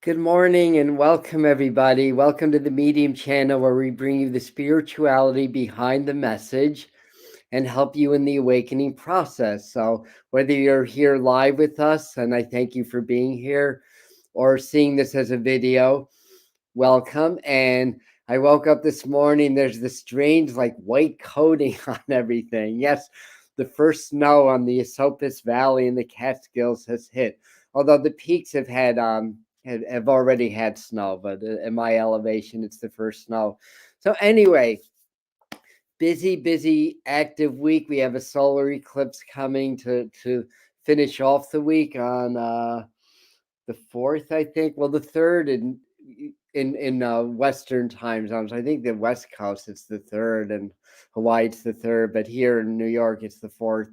Good morning and welcome, everybody. Welcome to the Medium channel where we bring you the spirituality behind the message and help you in the awakening process. So, whether you're here live with us, and I thank you for being here, or seeing this as a video, welcome. And I woke up this morning, there's this strange, like, white coating on everything. Yes, the first snow on the Esopus Valley in the Catskills has hit, although the peaks have already had snow, but in my elevation, it's the first snow. So anyway, busy, active week. We have a solar eclipse coming to finish off the week on the 4th, I think. Well, the 3rd in Western time zones. I think the West Coast it's the 3rd, and Hawaii it's the 3rd, but here in New York it's the 4th.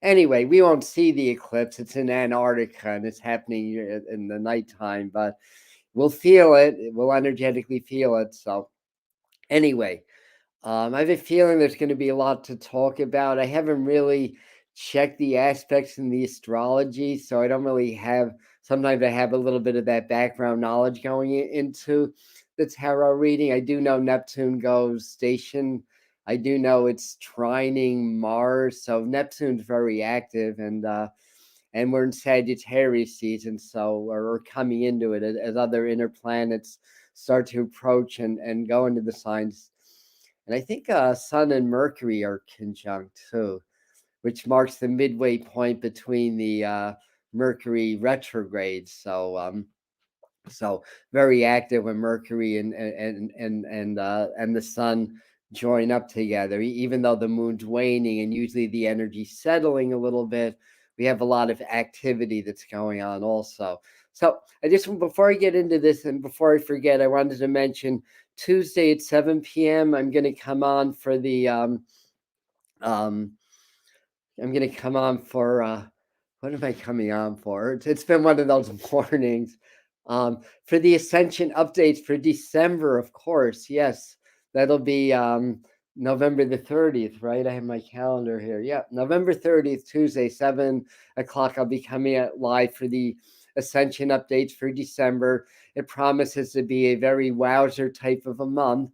Anyway, we won't see the eclipse. It's in Antarctica and it's happening in the nighttime, but we'll feel it. We'll energetically feel it. So anyway, I have a feeling there's going to be a lot to talk about. I haven't really checked the aspects in the astrology, so I don't really have. Sometimes I have a little bit of that background knowledge going into the tarot reading. I do know Neptune goes station. I do know it's trining Mars, so Neptune's very active, and we're in Sagittarius season, so we're coming into it as other inner planets start to approach and go into the signs. And I think Sun and Mercury are conjunct too, which marks the midway point between the Mercury retrogrades. So very active when Mercury and the Sun join up together. Even though the moon's waning and usually the energy's settling a little bit, we have a lot of activity that's going on also. So before I get into this and before I forget, I wanted to mention Tuesday at 7 p.m. I'm going to come on for the um I'm going to come on for what am I coming on for? It's been one of those mornings. For the Ascension updates for December, of course. Yes, that'll be November the 30th, right? I have my calendar here. Yeah, November 30th, Tuesday, 7 o'clock. I'll be coming out live for the Ascension updates for December. It promises to be a very wowzer type of a month.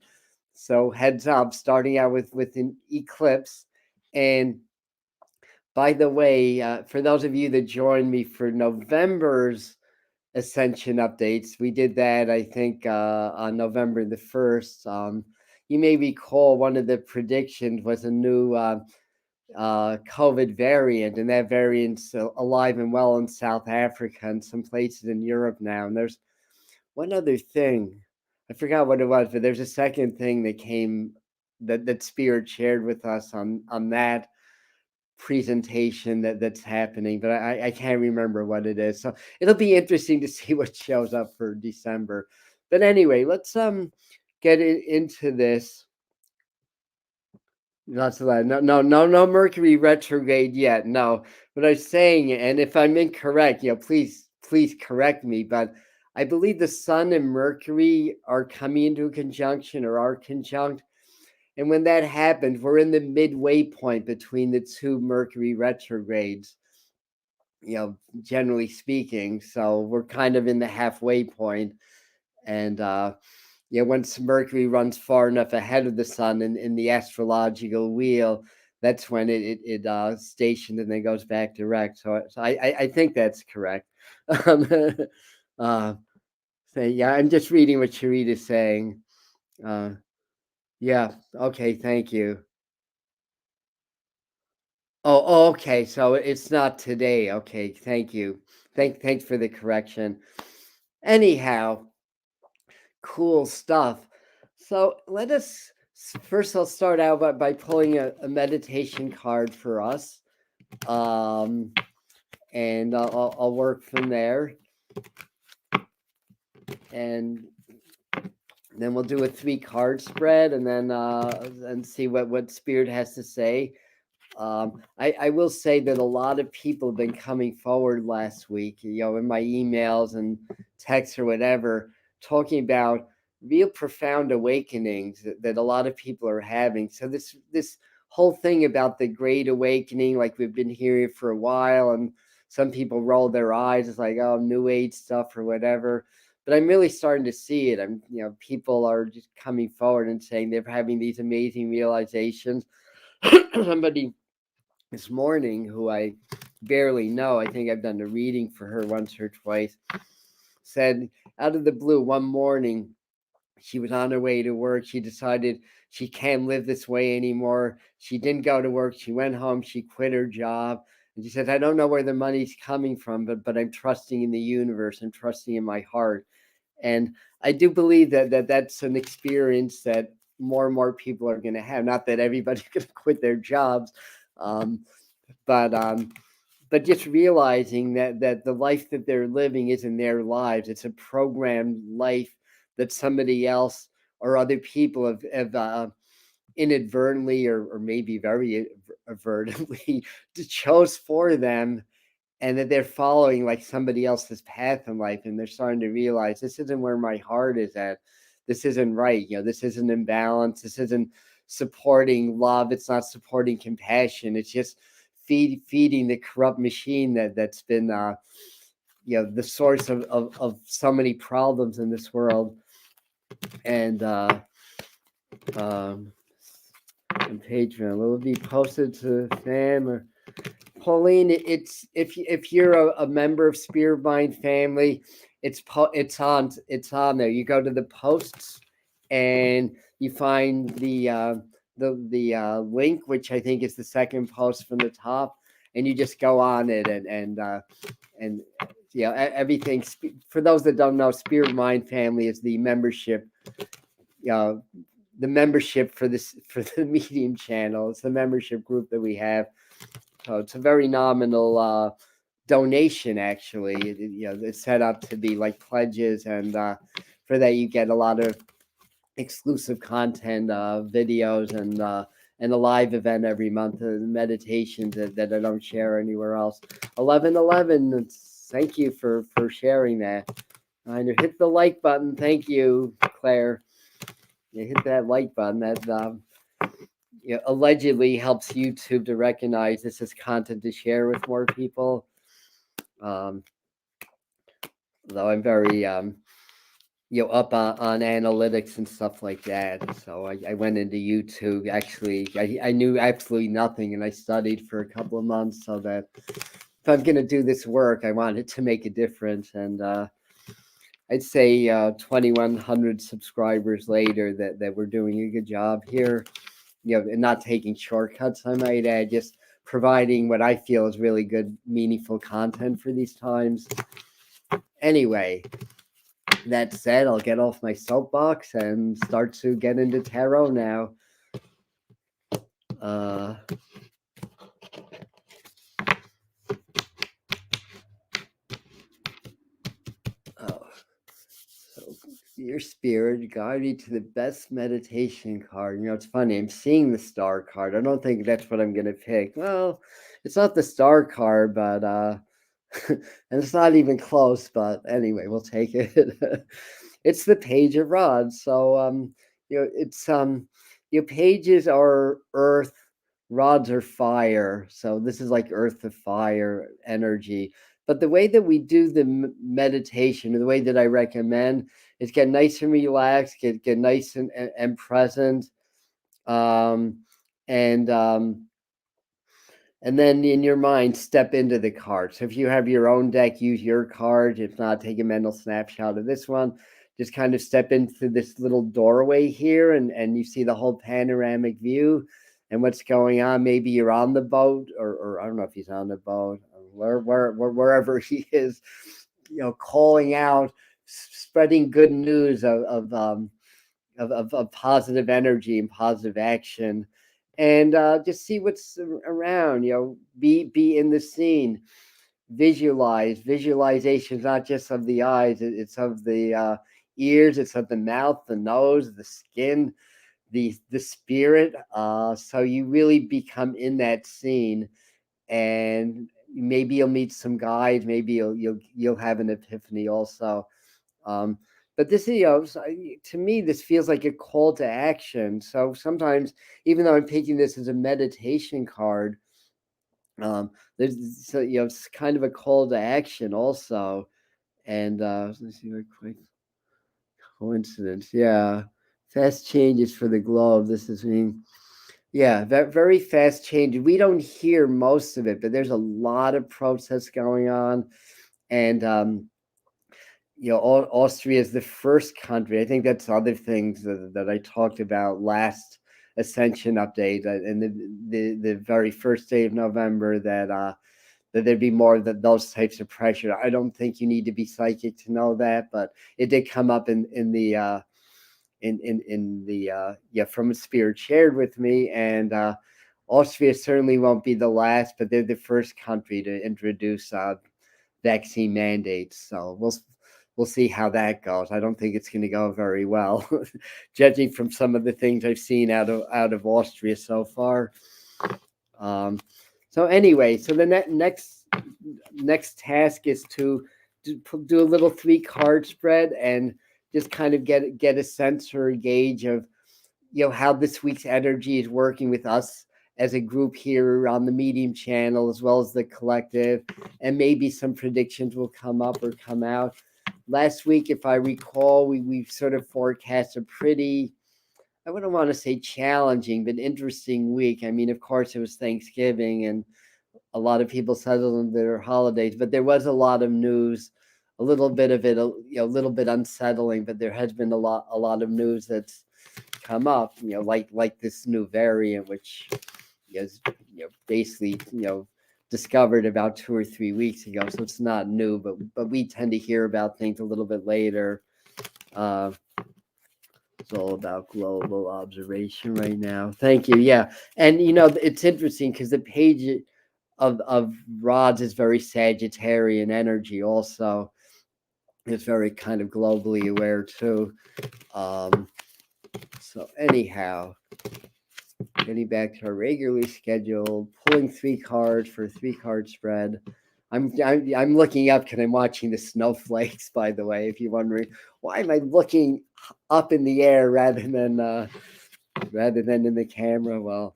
So heads up, starting out with an eclipse. And by the way, for those of you that joined me for November's Ascension updates, we did that, I think, on November the 1st. You may recall one of the predictions was a new COVID variant, and that variant's alive and well in South Africa and some places in Europe now. And there's one other thing. I forgot what it was, but there's a second thing that came that Spirit shared with us on that presentation that's happening, but I can't remember what it is. So it'll be interesting to see what shows up for December. But anyway, let's get into this. Not so that no Mercury retrograde yet. No, but I was saying, and if I'm incorrect, please correct me. But I believe the Sun and Mercury are coming into a conjunction or are conjunct. And when that happens, we're in the midway point between the two Mercury retrogrades, generally speaking. So we're kind of in the halfway point. And once Mercury runs far enough ahead of the Sun in the astrological wheel, that's when it stationed and then goes back direct. So I think that's correct. uh, yeah, I'm just reading what Sharita's saying. Yeah, okay, thank you. Oh, okay. So it's not today. Okay, thank you. Thanks for the correction. Anyhow, cool stuff. So let us first. I'll start out by pulling a meditation card for us, and I'll work from there, and then we'll do a 3-card spread, and then and see what Spirit has to say. I will say that a lot of people have been coming forward last week, in my emails and texts or whatever, talking about real profound awakenings that a lot of people are having. So this whole thing about the Great Awakening, like we've been hearing for a while, and some people roll their eyes, it's like, oh, New Age stuff or whatever. but I'm really starting to see it. People are just coming forward and saying they're having these amazing realizations. Somebody this morning who I barely know, I think I've done a reading for her once or twice, said out of the blue one morning, she was on her way to work. She decided she can't live this way anymore. She didn't go to work. She went home. She quit her job. And she said, I don't know where the money's coming from, but I'm trusting in the universe. I'm trusting in my heart. And I do believe that's an experience that more and more people are going to have. Not that everybody's going to quit their jobs, um, but just realizing that the life that they're living isn't their lives. It's a programmed life that somebody else or other people have inadvertently or maybe very avertently chose for them, and that they're following like somebody else's path in life, and they're starting to realize this isn't where my heart is at. This isn't right. This isn't imbalance. This isn't supporting love. It's not supporting compassion. It's just feeding the corrupt machine that's been the source of so many problems in this world. And on Patreon, will it be posted to fam or Pauline? It's if you're a member of Spirit Mind family, it's on there. You go to the posts and you find the link, which I think is the second post from the top, and you just go on it and everything. For those that don't know, Spirit Mind family is the membership. The membership for the Medium channel. It's the membership group that we have. So it's a very nominal donation, actually. It's set up to be like pledges, and for that you get a lot of exclusive content, videos, and a live event every month, meditations that I don't share anywhere else. 1111, thank you for sharing that. And hit the like button. Thank you, Claire. You hit that like button. That allegedly helps YouTube to recognize this as content to share with more people. Though I'm very up on analytics and stuff like that. So I went into YouTube. Actually, I knew absolutely nothing, and I studied for a couple of months so that if I'm going to do this work, I wanted to make a difference. And I'd say 2,100 subscribers later that we're doing a good job here. And not taking shortcuts, I might add, just providing what I feel is really good, meaningful content for these times. Anyway, that said, I'll get off my soapbox and start to get into tarot now. Your spirit guide me to the best meditation card. It's funny. I'm seeing the star card. I don't think that's what I'm going to pick. Well, it's not the star card, but and it's not even close. But anyway, we'll take it. It's the Page of Rods. So it's pages are earth, rods are fire. So this is like earth to fire energy. But the way that we do the meditation, or the way that I recommend, is get nice and relaxed, get nice and present, um, and then in your mind step into the card. So if you have your own deck, use your card. If not, take a mental snapshot of this one. Just kind of step into this little doorway here, and you see the whole panoramic view and what's going on. Maybe you're on the boat, or I don't know if he's on the boat, wherever he is, calling out, spreading good news of positive energy and positive action, and just see what's around. Be in the scene. Visualization is not just of the eyes; it's of the ears, it's of the mouth, the nose, the skin, the spirit. So you really become in that scene, and maybe you'll meet some guides. Maybe you'll have an epiphany also. But this, to me, this feels like a call to action. So sometimes, even though I'm taking this as a meditation card, there's it's kind of a call to action also. And let's see real quick. Coincidence, yeah. Fast changes for the globe. This is mean, yeah, very fast change. We don't hear most of it, but there's a lot of protests going on, and Austria is the first country. I think that's other things that I talked about last Ascension update, and the very first day of November, that there'd be more of those types of pressure. I don't think you need to be psychic to know that, but it did come up in the from a spirit shared with me, and Austria certainly won't be the last, but they're the first country to introduce vaccine mandates. So we'll see how that goes. I don't think it's going to go very well, judging from some of the things I've seen out of Austria so far. So anyway, so the next task is to do a little 3-card spread and just kind of get a sense or a gauge of how this week's energy is working with us as a group here on the Medium channel, as well as the collective, and maybe some predictions will come up or come out. Last week, if I recall, we sort of forecast a pretty, I wouldn't want to say challenging, but interesting week. I mean, of course, it was Thanksgiving, and a lot of people settled on their holidays, but there was a lot of news, a little bit of it, a little bit unsettling, but there has been a lot of news that's come up, like this new variant, which is basically discovered about 2 or 3 weeks ago, so it's not new, but we tend to hear about things a little bit later. It's all about global observation right now. Thank you. Yeah, and it's interesting because the page of rods is very Sagittarian energy. Also, it's very kind of globally aware too. So anyhow, getting back to our regularly scheduled, pulling 3 cards for a 3-card spread. I'm looking up because I'm watching the snowflakes. By the way, if you're wondering why am I looking up in the air rather than in the camera, well,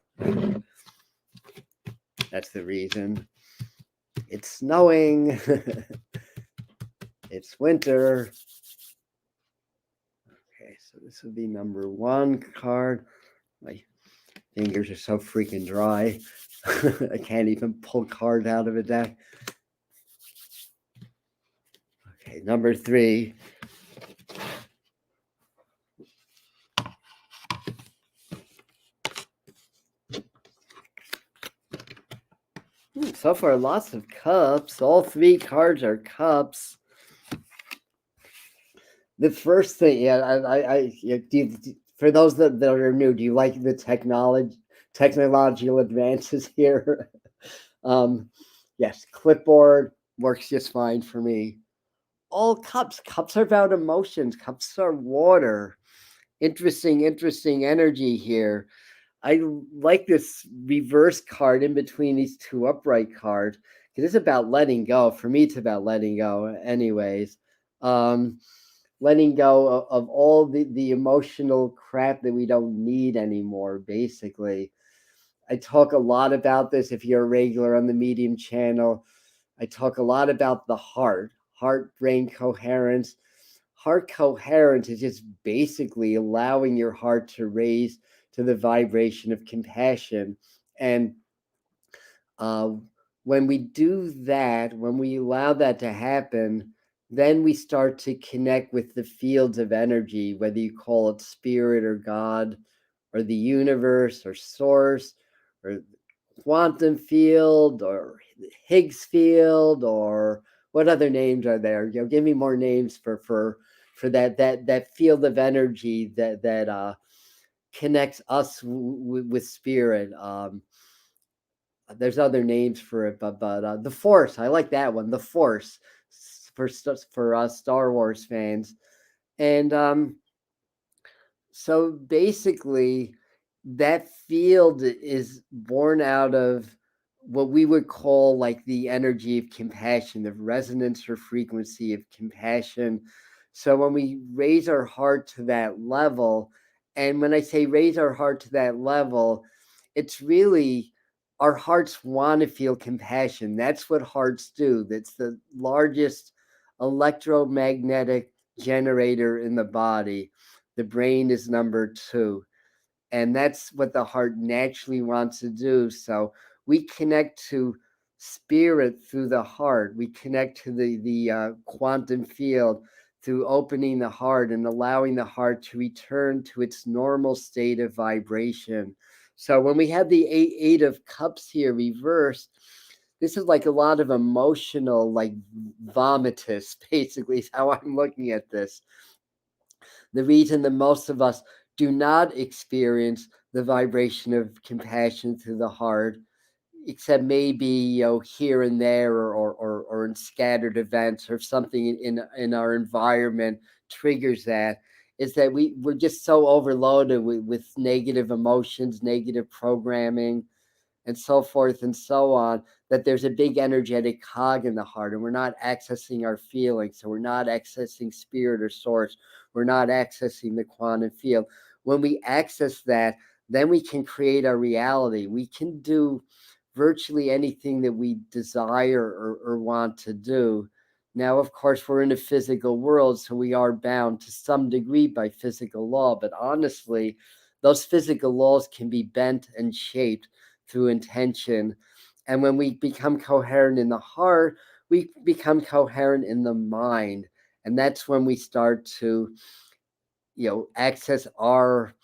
that's the reason. It's snowing. It's winter. Okay, so this would be number 1 card. My fingers are so freaking dry. I can't even pull cards out of a deck. Okay, number 3. So far, lots of cups. All 3 cards are cups. The first thing, for those that are new, do you like the technological advances here? Yes, clipboard works just fine for me. All cups. Cups are about emotions. Cups are water. Interesting energy here. I like this reverse card in between these 2 upright cards because it's about letting go. For me, it's about letting go. Anyways, letting go of all the emotional crap that we don't need anymore. Basically, I talk a lot about this. If you're a regular on the Medium channel, I talk a lot about the heart brain coherence. Heart coherence is just basically allowing your heart to raise to the vibration of compassion. And when we do that, when we allow that to happen, then we start to connect with the fields of energy, whether you call it spirit or God or the universe or source or quantum field or Higgs field, or what other names are there? Give me more names for that field of energy that connects us with spirit. There's other names for it, but the Force. I like that one. The Force for Star Wars fans, and so basically, that field is born out of what we would call like the energy of compassion, the resonance or frequency of compassion. So when we raise our heart to that level, and when I say raise our heart to that level, it's really our hearts want to feel compassion. That's what hearts do. That's the largest electromagnetic generator in the body. The brain is number two. And that's what the heart naturally wants to do. So we connect to spirit through the heart. We connect to the quantum field through opening the heart and allowing the heart to return to its normal state of vibration. So when we have the eight of cups here reversed, this is like a lot of emotional, like vomitus, basically, is how I'm looking at this. The reason that most of us do not experience the vibration of compassion through the heart, except maybe here and there, or in scattered events, or something in our environment triggers that, is that we're just so overloaded with negative emotions, negative programming, and so forth and so on, that there's a big energetic cog in the heart, and we're not accessing our feelings. So we're not accessing spirit or source. We're not accessing the quantum field. When we access that, then we can create our reality. We can do virtually anything that we desire or want to do. Now, of course, we're in a physical world, so we are bound to some degree by physical law. But honestly, those physical laws can be bent and shaped through intention. And when we become coherent in the heart, we become coherent in the mind. And that's when we start to, access our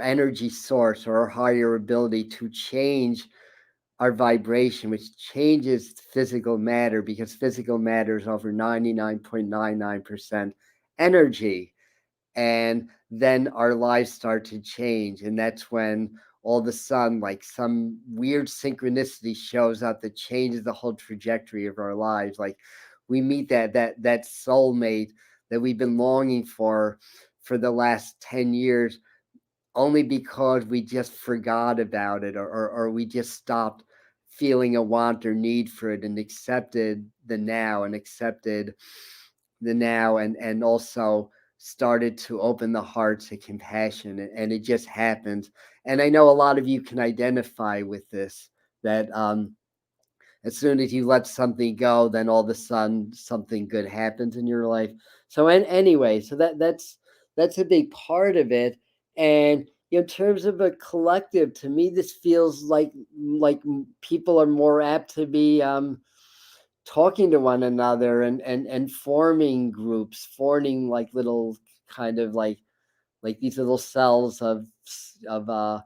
energy source, or our higher ability to change our vibration, which changes physical matter, because physical matter is over 99.99% energy. And then our lives start to change. And that's when all of a sudden, like, some weird synchronicity shows up that changes the whole trajectory of our lives. Like, we meet that soulmate that we've been longing for the last 10 years, only because we just forgot about it, or we just stopped feeling a want or need for it, and accepted the now, and also started to open the heart to compassion, and it just happens. And I know a lot of you can identify with this, that as soon as you let something go, then all of a sudden something good happens in your life. So anyway, so that's a big part of it. And in terms of a collective, to me, this feels like people are more apt to be talking to one another, and forming groups, forming like little kind of like these little cells of uh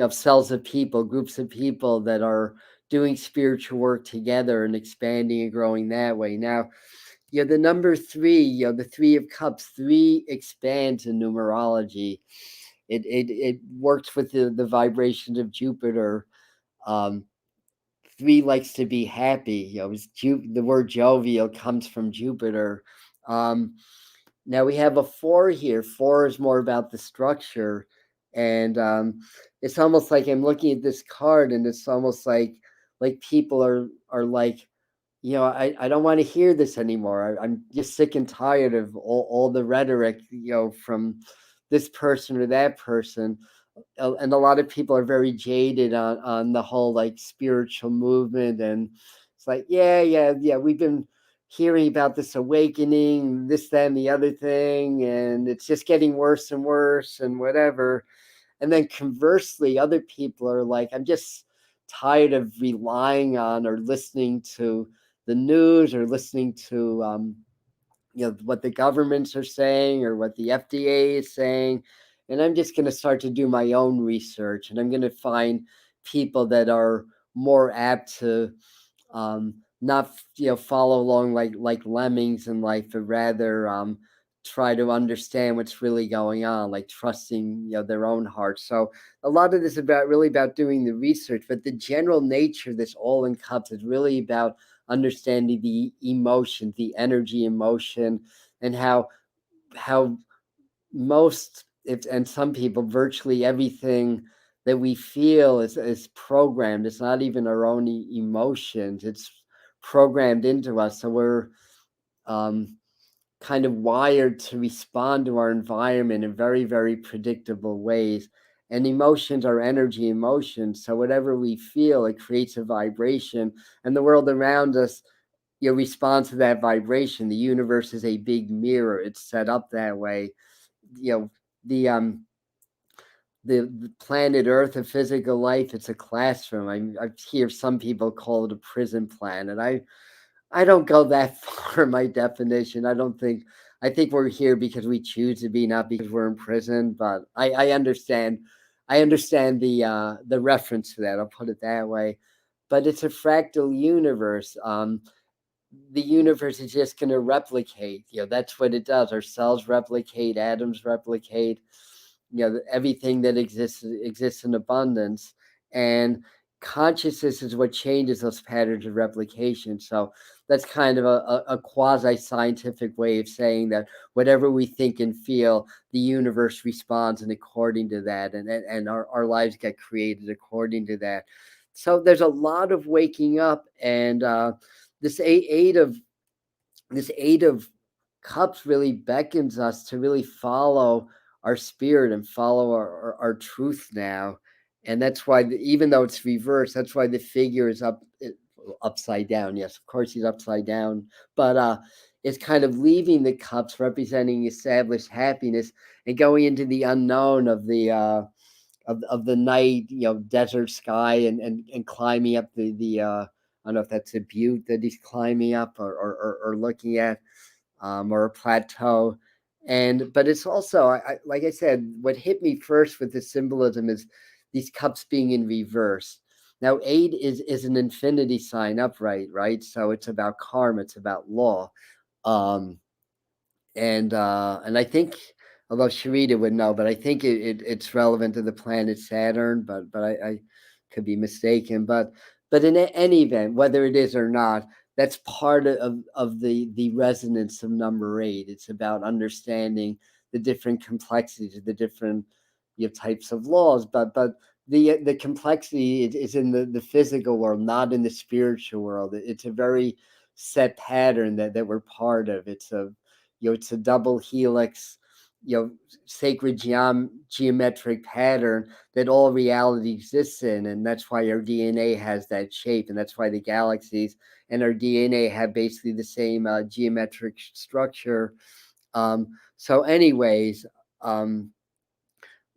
of cells of people, groups of people that are doing spiritual work together and expanding and growing that way. Now, the number three, the Three of Cups, three expands in numerology. It works with the vibrations of Jupiter. Um, Three likes to be happy. The word jovial comes from Jupiter. Now we have a four here. Four is more about the structure, and it's almost like I'm looking at this card, and it's almost like people are like, I don't want to hear this anymore. I'm just sick and tired of all the rhetoric, from this person or that person. And a lot of people are very jaded on the whole like spiritual movement, and it's like, yeah, we've been hearing about this awakening, this, that, and the other thing, and it's just getting worse and worse and whatever. And then conversely, other people are like, I'm just tired of relying on or listening to the news, or listening to what the governments are saying, or what the FDA is saying. And I'm just going to start to do my own research, and I'm going to find people that are more apt to not follow along like lemmings in life, but rather try to understand what's really going on, like trusting their own heart. So a lot of this is really about doing the research, but the general nature of this all encompasses is really about understanding the emotion, the energy emotion, and how most, if and some people, virtually everything that we feel is programmed. It's not even our own emotions. It's programmed into us. So we're kind of wired to respond to our environment in very, very predictable ways. And emotions are energy emotions. So whatever we feel, it creates a vibration. And the world around us, respond to that vibration. The universe is a big mirror. It's set up that way. You know, the the planet Earth of physical life, it's a classroom. I hear some people call it a prison planet. I don't go that far in my definition. I think we're here because we choose to be, not because we're in prison. But I understand the reference to that. I'll put it that way. But it's a fractal universe. The universe is just going to replicate. That's what it does. Our cells replicate, atoms replicate. Everything that exists in abundance, and consciousness is what changes those patterns of replication. So that's kind of a quasi scientific way of saying that whatever we think and feel, the universe responds, and according to that, and our lives get created according to that. So there's a lot of waking up, and this this eight of cups really beckons us to really follow our spirit and follow our truth now. And that's why, even though it's reversed, that's why the figure is upside down. Yes, of course he's upside down, but it's kind of leaving the cups, representing established happiness, and going into the unknown of the night, desert sky, and climbing up the I don't know if that's a butte that he's climbing up, or looking at, or a plateau. But it's also, like I said, what hit me first with the symbolism is these cups being in reverse. Now, 8 is an infinity sign upright, right? So it's about karma, it's about law. Um, and I think, although Sharita would know, but I think it's relevant to the planet Saturn, but I could be mistaken. But in any event, whether it is or not, that's part of the resonance of number 8. It's about understanding the different complexities, the different types of laws, but the complexity is in the physical world, not in the spiritual world. It's a very set pattern that we're part of. It's a double helix, sacred geometric pattern that all reality exists in. And that's why our DNA has that shape. And that's why the galaxies and our DNA have basically the same geometric structure. So anyways,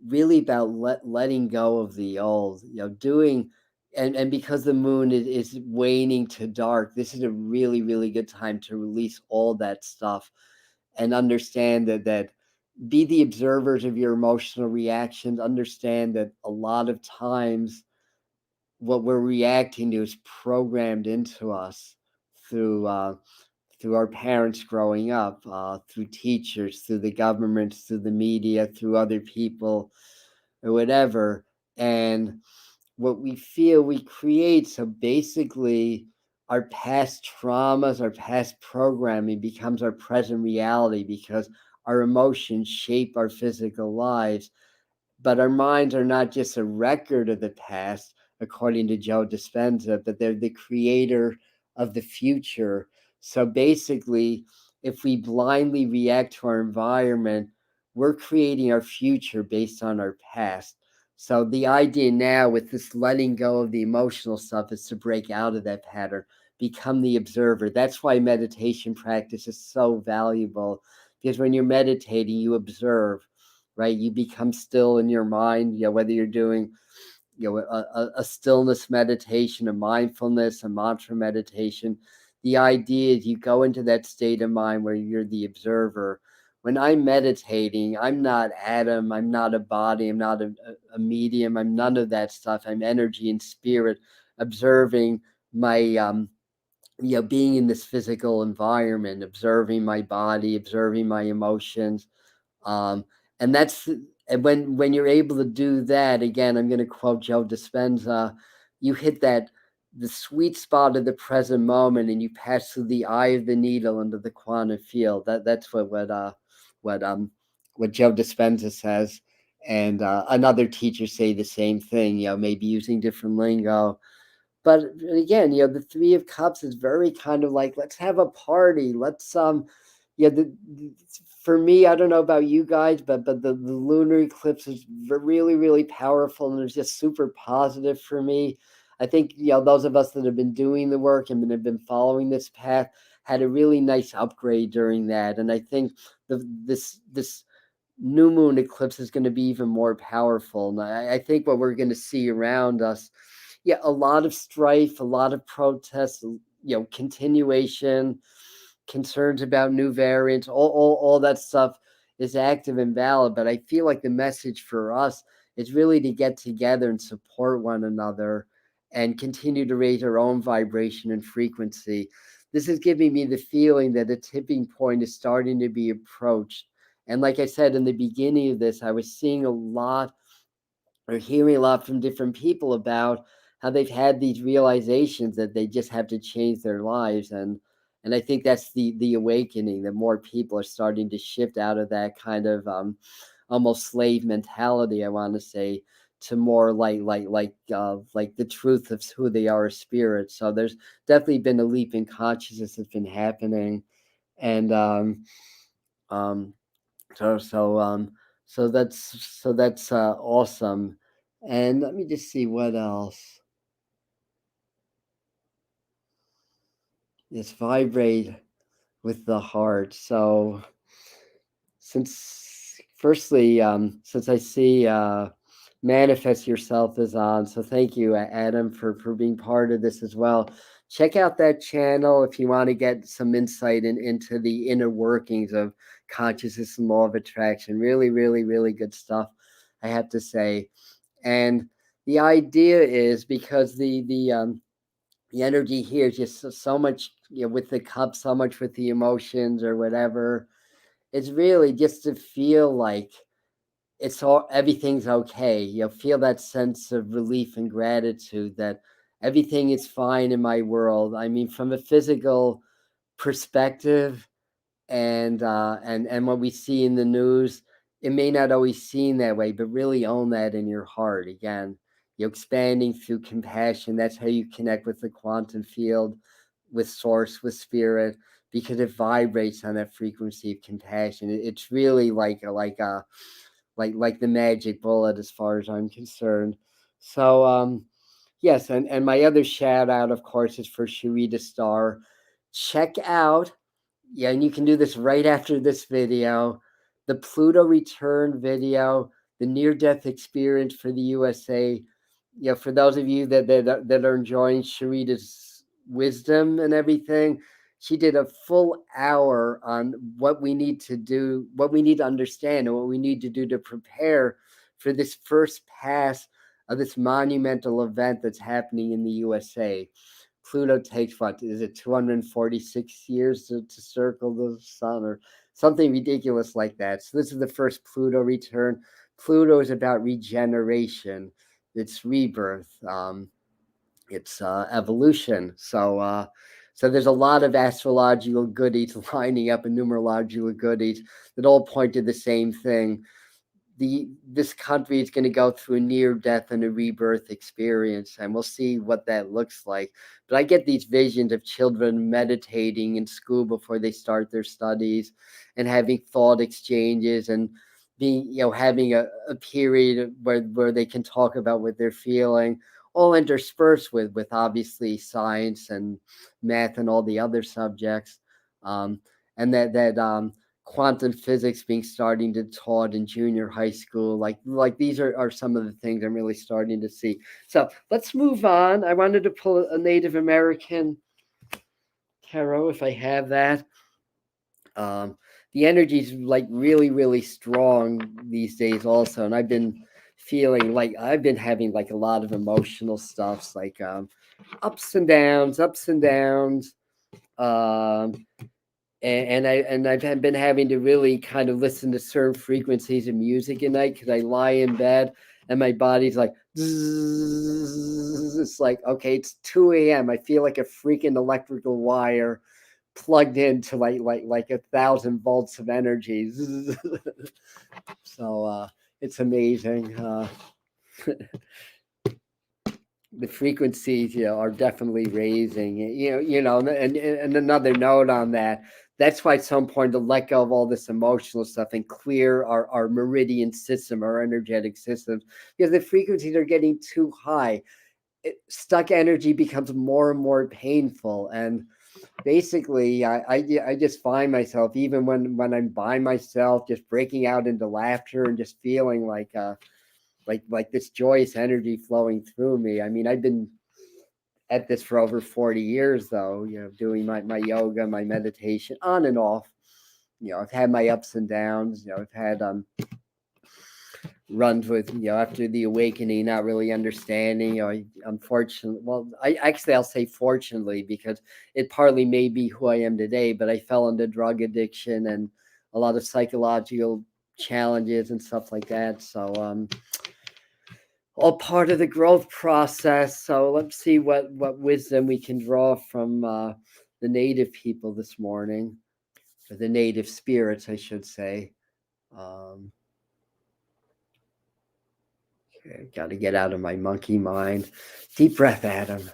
really about letting go of the old, doing, and because the moon is waning to dark, this is a really, really good time to release all that stuff, and understand that be the observers of your emotional reactions. Understand that a lot of times what we're reacting to is programmed into us through our parents growing up, through teachers, through the governments, through the media, through other people, or whatever. And what we feel we create. So basically, our past traumas, our past programming becomes our present reality, because our emotions shape our physical lives. But our minds are not just a record of the past, according to Joe Dispenza, but they're the creator of the future. So basically, if we blindly react to our environment, we're creating our future based on our past. So the idea now with this letting go of the emotional stuff is to break out of that pattern, become the observer. That's why meditation practice is so valuable, because when you're meditating, you observe, right? You become still in your mind, whether you're doing, a stillness meditation, a mindfulness, a mantra meditation. The idea is you go into that state of mind where you're the observer. When I'm meditating, I'm not Adam, I'm not a body, I'm not a medium, I'm none of that stuff. I'm energy and spirit, observing my being in this physical environment, observing my body, observing my emotions. um, and that's, and when you're able to do that, again, I'm going to quote Joe Dispenza, you hit the sweet spot of the present moment, and you pass through the eye of the needle into the quantum field. That's what what Joe Dispenza says. And another teacher say the same thing, maybe using different lingo. But again, the Three of Cups is very kind of like, let's have a party. Let's for me, I don't know about you guys, but the lunar eclipse is really, really powerful, and it's just super positive for me. I think, those of us that have been doing the work and have been following this path had a really nice upgrade during that. And I think this new moon eclipse is going to be even more powerful. And I think what we're going to see around us, a lot of strife, a lot of protests, continuation, concerns about new variants, all that stuff is active and valid. But I feel like the message for us is really to get together and support one another and continue to raise our own vibration and frequency. This is giving me the feeling that a tipping point is starting to be approached. And like I said in the beginning of this, I was seeing a lot or hearing a lot from different people about how they've had these realizations that they just have to change their lives. And I think that's the awakening, that more people are starting to shift out of that kind of almost slave mentality, I want to say, to more like the truth of who they are as spirits. So there's definitely been a leap in consciousness that's been happening. And um so so um so that's awesome. And let me just see what else. Just vibrate with the heart. So since I see manifest yourself is on, so thank you, Adam, for being part of this as well. Check out that channel if you want to get some insight into the inner workings of consciousness and law of attraction. Really, really, really good stuff, I have to say. And the idea is, because the energy here is just so much, with the cup, so much with the emotions or whatever. It's really just to feel like everything's okay. Feel that sense of relief and gratitude that everything is fine in my world. I mean, from a physical perspective, and what we see in the news, it may not always seem that way, but really own that in your heart. Again, you're expanding through compassion. That's how you connect with the quantum field, with source, with spirit, because it vibrates on that frequency of compassion. It's really like the magic bullet, as far as I'm concerned. So yes, and my other shout out, of course, is for Sharita Star. Check out, and you can do this right after this video, the Pluto return video, the near death experience for the USA. For those of you that are enjoying Sharita's wisdom and everything, she did a full hour on what we need to do, what we need to understand, and what we need to do to prepare for this first pass of this monumental event that's happening in the USA. Pluto takes, what is it, 246 years to circle the sun, or something ridiculous like that. So this is the first Pluto return. Pluto is about regeneration, it's rebirth, it's evolution. So there's a lot of astrological goodies lining up, and numerological goodies that all point to the same thing. This country is going to go through a near death and a rebirth experience, and we'll see what that looks like. But I get these visions of children meditating in school before they start their studies, and having thought exchanges, and being, having a period where they can talk about what they're feeling, all interspersed with obviously science and math and all the other subjects. And that quantum physics being starting to taught in junior high school. Like these are some of the things I'm really starting to see. So let's move on. I wanted to pull a Native American tarot, if I have that. The energy is like really, really strong these days also. And I've been feeling like I've been having like a lot of emotional stuffs, like ups and downs, ups and downs. Um, I've been having to really kind of listen to certain frequencies of music at night, because I lie in bed and my body's like, zzz. It's like, okay, it's 2 a.m. I feel like a freaking electrical wire plugged into like 1,000 volts of energy. So it's amazing. The frequencies, are definitely raising. And another note on that. That's why it's so important to let go of all this emotional stuff and clear our meridian system, our energetic systems, because the frequencies are getting too high. stuck energy becomes more and more painful. And basically, I just find myself, even when I'm by myself, just breaking out into laughter and just feeling like this joyous energy flowing through me. I mean, I've been at this for over 40 years, though, doing my yoga, my meditation, on and off. I've had my ups and downs. I've had runs with, after the awakening, not really understanding. Unfortunately, well, I'll say fortunately, because it partly made me who I am today, but I fell into drug addiction and a lot of psychological challenges and stuff like that. So, all part of the growth process. So let's see what wisdom we can draw from the native people this morning, or the native spirits, I should say. Okay, got to get out of my monkey mind. Deep breath, Adam.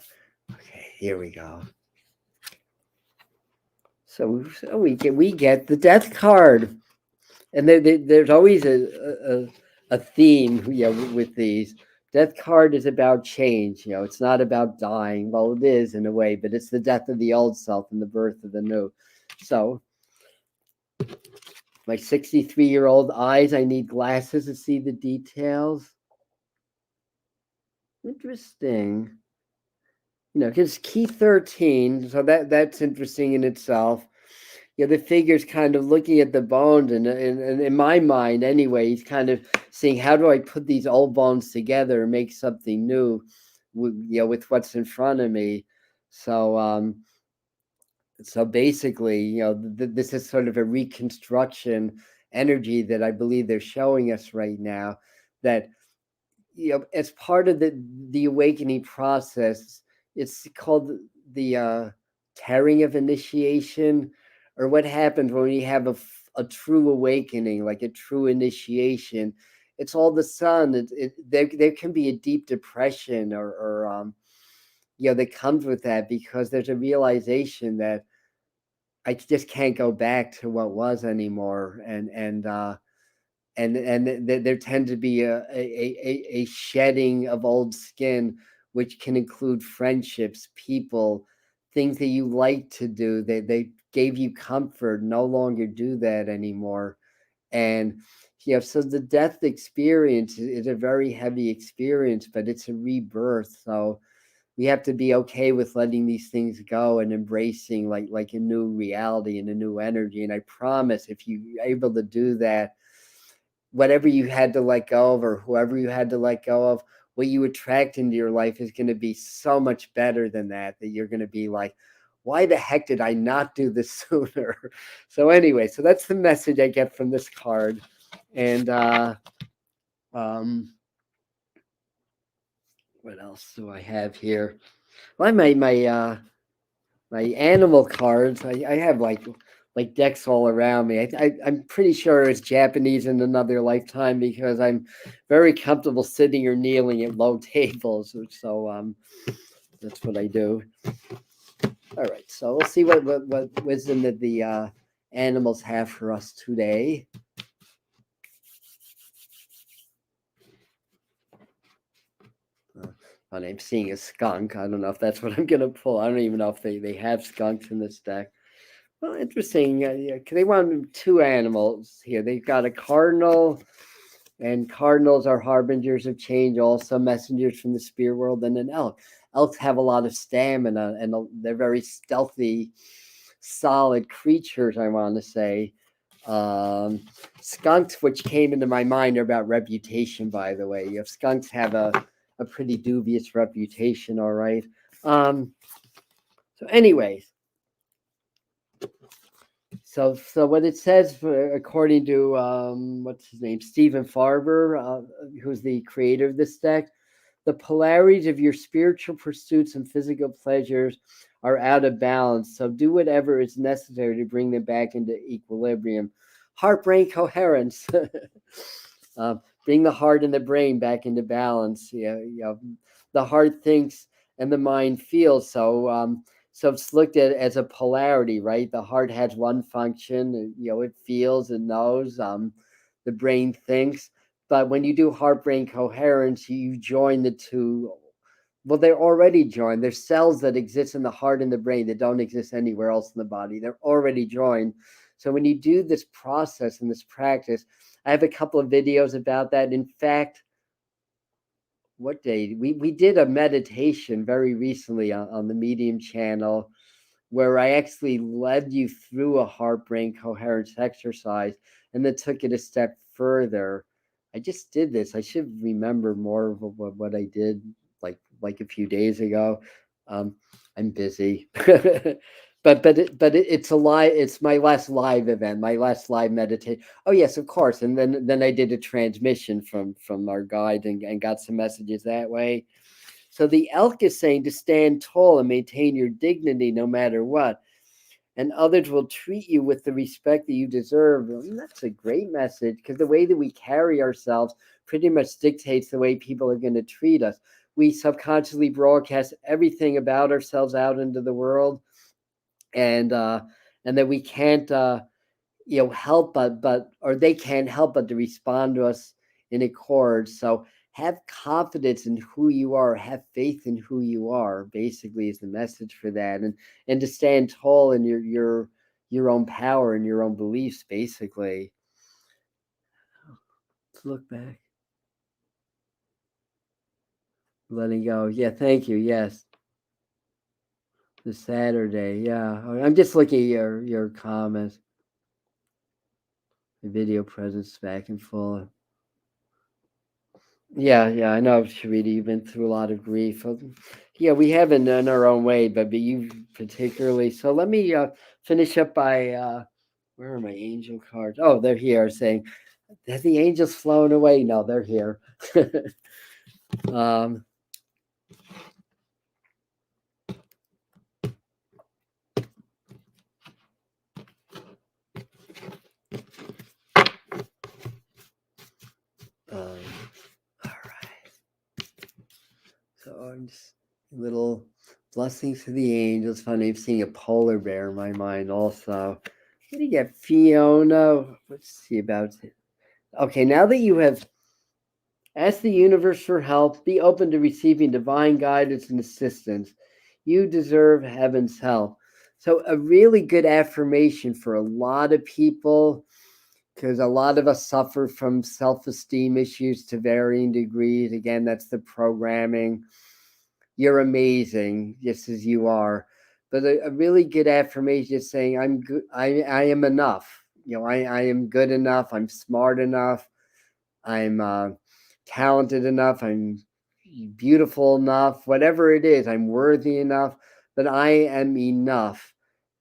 Okay, here we go. So we get the death card, and there's always a theme, with these. Death card is about change. It's not about dying. Well, it is in a way, but it's the death of the old self and the birth of the new. So my 63-year-old eyes, I need glasses to see the details. Interesting. Because key 13, so that's interesting in itself. The figure's kind of looking at the bones, and in my mind anyway, he's kind of seeing, how do I put these old bones together and make something new with what's in front of me. So basically, this is sort of a reconstruction energy that I believe they're showing us right now, that as part of the awakening process. It's called the tearing of initiation, or what happens when you have a true awakening, like a true initiation. It's all the sun. There can be a deep depression, or that comes with that, because there's a realization that I just can't go back to what was anymore. And there tend to be a shedding of old skin, which can include friendships, people, things that you like to do, they gave you comfort, no longer do that anymore. And so the death experience is a very heavy experience, but it's a rebirth. So we have to be okay with letting these things go and embracing like a new reality and a new energy. And I promise, if you're able to do that, whatever you had to let go of, or whoever you had to let go of, what you attract into your life is going to be so much better than that you're going to be like, why the heck did I not do this sooner? So anyway, so that's the message I get from this card. And what else do I have here? Well, my animal cards. I have like decks all around me. I'm pretty sure it's Japanese in another lifetime, because I'm very comfortable sitting or kneeling at low tables. So that's what I do. All right, so we'll see what wisdom that the animals have for us today. I'm seeing a skunk. I don't know if that's what I'm gonna pull. I don't even know if they have skunks in this deck. Well, interesting. They want two animals here. They've got a cardinal, and cardinals are harbingers of change, also messengers from the spirit world, and an elk. Elks have a lot of stamina, and they're very stealthy, solid creatures, I want to say. Skunks, which came into my mind, are about reputation, by the way. Skunks have a pretty dubious reputation, all right. So anyways, so what it says, according to what's his name, Stephen Farber, who's the creator of this deck, the polarities of your spiritual pursuits and physical pleasures are out of balance. So do whatever is necessary to bring them back into equilibrium. Heart brain coherence. Bring the heart and the brain back into balance. The heart thinks and the mind feels. So it's looked at as a polarity, right? The heart has one function, it feels and knows. The brain thinks. But when you do heart brain coherence, you join the two Well, they're already joined. There's cells that exist in the heart and the brain that don't exist anywhere else in the body. They're already joined. So when you do this process and this practice, I have a couple of videos about that. In fact, what day we did a meditation very recently on the Medium channel, where I actually led you through a heart brain coherence exercise and then took it a step further. I just did this. I should remember more of what I did like a few days ago. Um, I'm busy. It's a live, it's my last live event, my last live meditation. Oh yes, of course. And then I did a transmission from our guide and got some messages that way. So the elk is saying to stand tall and maintain your dignity no matter what, and others will treat you with the respect that you deserve. And that's a great message, because the way that we carry ourselves pretty much dictates the way people are going to treat us. We subconsciously broadcast everything about ourselves out into the world, and that we can't help but or they can't help but to respond to us in accord. So have confidence in who you are, have faith in who you are, basically, is the message for that. And to stand tall in your own power and your own beliefs, basically. Let's look back. Letting go. Yeah, thank you. Yes. The Saturday. Yeah. I'm just looking at your comments. The video presence back and forth. Yeah, I know, Sharita, you've been through a lot of grief. Yeah, we haven't in our own way, but you particularly. So let me finish up by where are my angel cards? Oh, they're here. Saying, have the angels flown away? No, they're here. um, all right. So I'm just little blessings to the angels. Funny, I'm seeing a polar bear in my mind also. What do you get, Fiona? Let's see about it. Okay, now that you have ask the universe for help, be open to receiving divine guidance and assistance. You deserve heaven's help. So, a really good affirmation for a lot of people, because a lot of us suffer from self esteem issues to varying degrees. Again, that's the programming. You're amazing, just as you are. But a really good affirmation is saying, I'm good, I am enough. I am good enough, I'm smart enough, I'm talented enough, I'm beautiful enough, whatever it is, I'm worthy enough, but I am enough.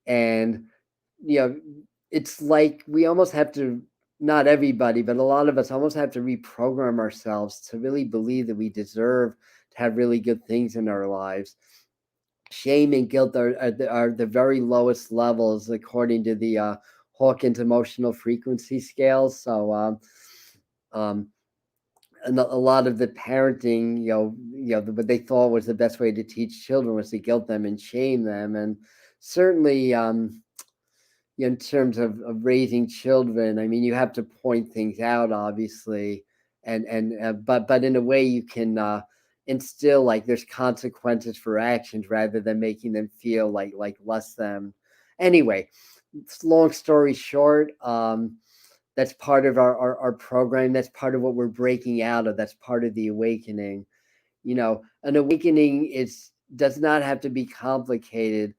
And, you know, it's like we almost have to, not everybody, but a lot of us almost have to reprogram ourselves to really believe that we deserve to have really good things in our lives. Shame and guilt are the very lowest levels according to the Hawkins emotional frequency scale. So, um, and a lot of the parenting, what they thought was the best way to teach children was to guilt them and shame them. And certainly, in terms of raising children, I mean, you have to point things out, obviously, but in a way you can instill like there's consequences for actions rather than making them feel like less than. Anyway, long story short, that's part of our program. That's part of what we're breaking out of. That's part of the awakening. An awakening does not have to be complicated.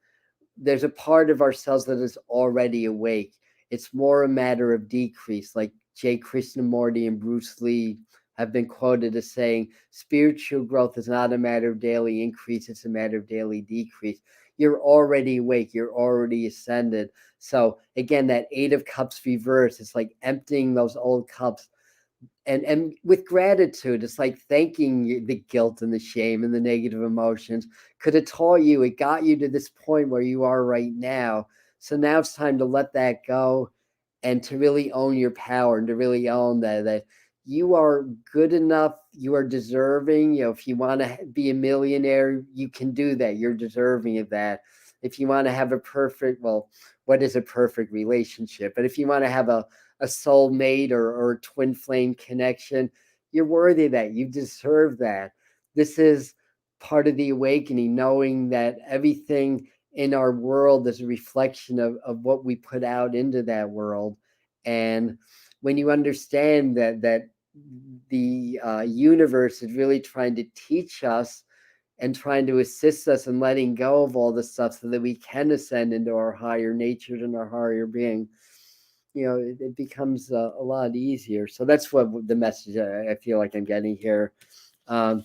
There's a part of ourselves that is already awake. It's more a matter of decrease, like J. Krishnamurti and Bruce Lee have been quoted as saying, spiritual growth is not a matter of daily increase, it's a matter of daily decrease. You're already awake, you're already ascended. So again, that Eight of Cups reverse, it's like emptying those old cups and with gratitude. It's like thanking the guilt and the shame and the negative emotions, because it taught you, it got you to this point where you are right now. So now it's time to let that go and to really own your power and to really own that you are good enough, you are deserving. If you want to be a millionaire, you can do that, you're deserving of that. If you want to have a perfect, well, what is a perfect relationship? But if you want to have a soulmate or a twin flame connection, you're worthy of that, you deserve that. This is part of the awakening, knowing that everything in our world is a reflection of what we put out into that world. And when you understand that the universe is really trying to teach us and trying to assist us in letting go of all this stuff so that we can ascend into our higher natures and our higher being, it becomes a lot easier. So that's what the message I feel like I'm getting here. um,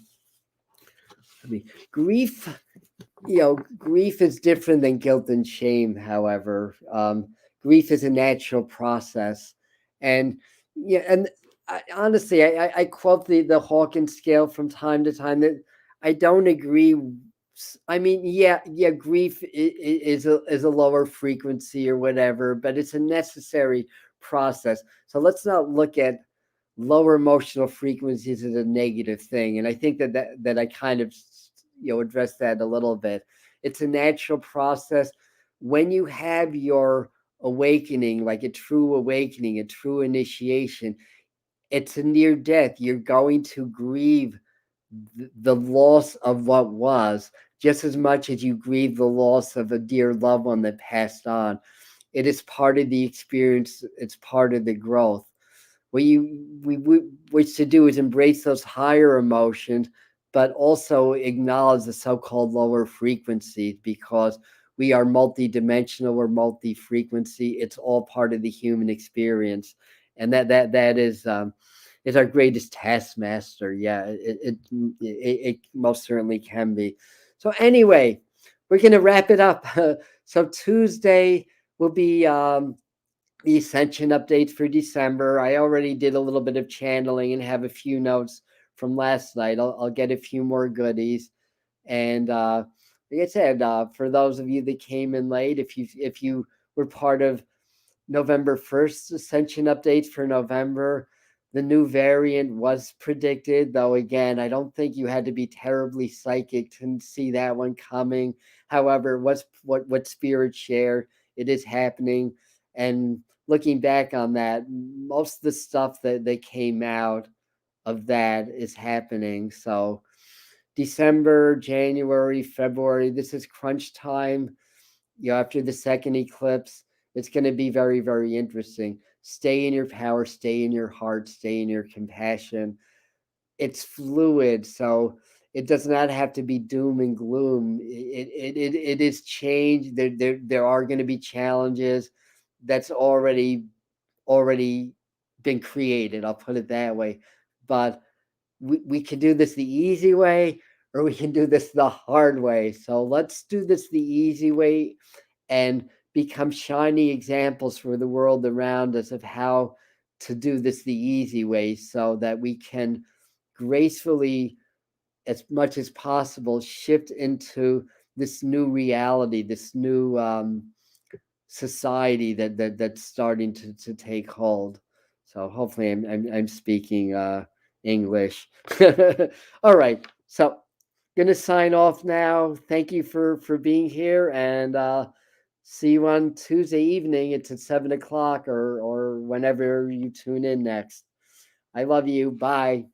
I mean, grief is different than guilt and shame. However, grief is a natural process. And yeah, and honestly, I quote the Hawkins scale from time to time, that I don't agree. I mean, yeah, grief is a lower frequency or whatever, but it's a necessary process. So let's not look at lower emotional frequencies as a negative thing. And I think that I kind of address that a little bit. It's a natural process. When you have your awakening, like a true awakening, a true initiation, it's a near death. You're going to grieve the loss of what was, just as much as you grieve the loss of a dear loved one that passed on. It is part of the experience. It's part of the growth. What we wish to do is embrace those higher emotions, but also acknowledge the so-called lower frequencies, because we are multidimensional, we're multi-frequency. It's all part of the human experience, and that is our greatest taskmaster. Yeah, it most certainly can be. So anyway, we're gonna wrap it up. So Tuesday will be the Ascension updates for December. I already did a little bit of channeling and have a few notes from last night. I'll get a few more goodies. And like I said, for those of you that came in late, if you were part of November 1st Ascension updates for November, the new variant was predicted, though again, I don't think you had to be terribly psychic to see that one coming. However, what Spirit shared, it is happening. And looking back on that, most of the stuff that came out of that is happening. So December, January, February, this is crunch time. After the second eclipse, it's going to be very, very interesting. Stay in your power, stay in your heart, stay in your compassion. It's fluid, so it does not have to be doom and gloom. It is change. There are going to be challenges. That's already been created. I'll put it that way. But we can do this the easy way, or we can do this the hard way. So let's do this the easy way and become shiny examples for the world around us of how to do this the easy way, so that we can gracefully, as much as possible, shift into this new reality, this new society that's starting to take hold. So hopefully I'm speaking English. All right, so gonna sign off now. Thank you for being here, and see you on Tuesday evening. It's at 7 o'clock, or whenever you tune in next. I love you. Bye.